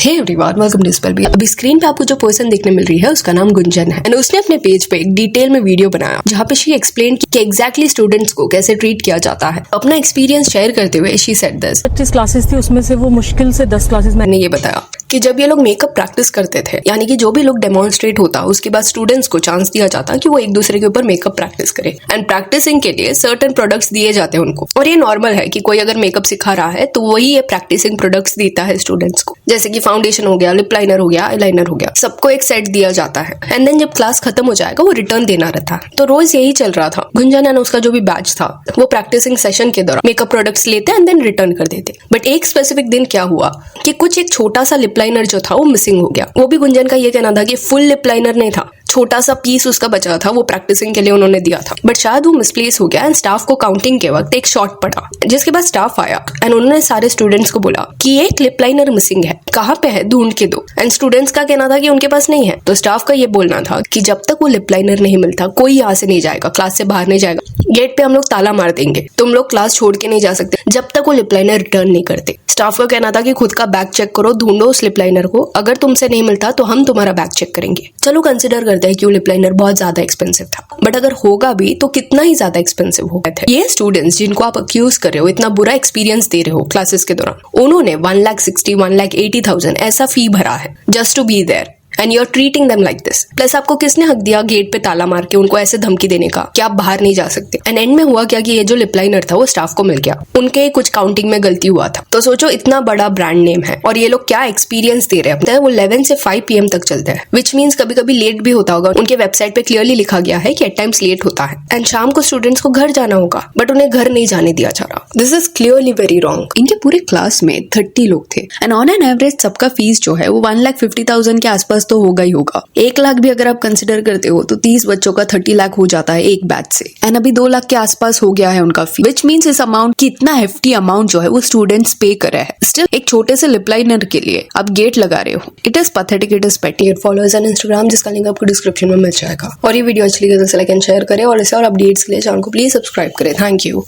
Hey everyone, welcome to spell. अभी screen पे आपको जो पर्सन देखने मिल रही है उसका नाम गुंजन है एंड उसने अपने पेज पे एक डिटेल में वीडियो बनाया जहाँ पे शी एक्सप्लेन कि एग्जैक्टली स्टूडेंट्स को कैसे ट्रीट किया जाता है। अपना एक्सपीरियंस शेयर करते हुए शी सेड दिस। 25 क्लासेस थी, उसमें से वो मुश्किल से 10 क्लासेस मैंने ये बताया कि जब ये लोग मेकअप प्रैक्टिस करते थे, यानी कि जो भी लोग डेमोन्स्ट्रेट होता उसके बाद स्टूडेंट्स को चांस दिया जाता कि वो एक दूसरे के ऊपर मेकअप प्रैक्टिस करे एंड प्रैक्टिसिंग के लिए सर्टेन प्रोडक्ट्स दिए जाते हैं उनको। और ये नॉर्मल है कि कोई अगर मेकअप सिखा रहा है तो वही ये प्रैक्टिसिंग प्रोडक्ट्स देता है स्टूडेंट्स को, जैसे कि फाउंडेशन हो गया, लिप लाइनर हो गया, आईलाइनर हो गया, सबको एक सेट दिया जाता है एंड देन जब क्लास खत्म हो जाएगा वो रिटर्न देना रहता है। तो रोज यही चल रहा था। गुंजन एंड उसका जो भी बैच था वो प्रैक्टिसिंग सेशन के दौरान मेकअप प्रोडक्ट्स लेते एंड देन रिटर्न कर देते। बट एक स्पेसिफिक दिन क्या हुआ कि कुछ एक छोटा सा लिप लाइनर जो था वो मिसिंग हो गया। वो भी गुंजन का ये कहना था कि फुल लिप लाइनर नहीं था, छोटा सा पीस उसका बचा था, वो प्रैक्टिसिंग के लिए उन्होंने दिया था, बट शायद वो मिसप्लेस हो गया एंड स्टाफ को काउंटिंग के वक्त एक शॉट पड़ा, जिसके बाद स्टाफ आया एंड उन्होंने सारे स्टूडेंट्स को बोला कि एक लिप लाइनर मिसिंग है, कहाँ पे है, ढूंढ के दो। एंड स्टूडेंट्स का कहना था कि उनके पास नहीं है। तो स्टाफ का ये बोलना था कि जब तक वो लिप लाइनर नहीं मिलता कोई यहाँ से नहीं जाएगा, क्लास से बाहर नहीं जाएगा, गेट पे हम लोग ताला मार देंगे, तुम लोग क्लास छोड़ के नहीं जा सकते जब तक वो लिप लाइनर रिटर्न नहीं करते। स्टाफ का कहना था कि खुद का बैग चेक करो, ढूंढो उस लिप लाइनर को, अगर तुमसे नहीं मिलता तो हम तुम्हारा बैग चेक करेंगे। चलो कंसिडर करते हैं कि वो लिप लाइनर बहुत ज्यादा एक्सपेंसिव था, बट अगर होगा भी तो कितना ही ज्यादा एक्सपेंसिव हो गए थे। ये स्टूडेंट्स जिनको आप अक्यूज कर रहे हो, इतना बुरा एक्सपीरियंस दे रहे हो क्लासेस के दौरान, उन्होंने 1,60,000 1,80,000 ऐसा फी भरा है just to be there and you are treating them like this. Plus आपको किसने हक दिया गेट पे ताला मार के उनको ऐसे धमकी देने का कि आप बाहर नहीं जा सकते। एंड एंड में हुआ क्या कि ये जो लिप लाइनर था वो स्टाफ को मिल गया, उनके कुछ काउंटिंग में गलती हुआ था। तो सोचो इतना बड़ा ब्रांड नेम है और ये लोग क्या एक्सपीरियंस दे रहे हैं। वो 11 से 5 PM तक चलते हैं, विच मीन्स कभी कभी लेट भी होता होगा। उनके वेबसाइट पे क्लियरली लिखा गया है कि एट टाइम्स लेट होता है एंड शाम को स्टूडेंट्स को घर जाना होगा, बट उन्हें घर नहीं जाने दिया जा रहा। This is clearly very wrong. इनके पूरे क्लास में 30 लोग थे एंड ऑन एन एवरेज सबका फीस जो है वो 1,50,000 के आसपास तो होगा ही होगा। 1 लाख भी अगर आप कंसिडर करते हो तो 30 बच्चों का 30 लाख हो जाता है एक बैच से एंड अभी 2 लाख के आसपास हो गया है उनका फी, विच मीन्स इस अमाउंट की इतना हेफ्टी अमाउंट जो है वो स्टूडेंट्स पे कर रहे हैं। स्टिल एक छोटे से लिप लाइनर के लिए आप गेट लगा रहे हो। It is pathetic, it is पेटी। फॉलोअर्स ऑन इंस्टाग्राम जिसका लिंक आपको डिस्क्रिप्शन में मिल जाएगा। और ये वीडियो अच्छी लगे तो लाइक एंड शेयर करें और इसे और अपडेट्स के लिए चैनल को प्लीज सब्सक्राइब करें। Thank you.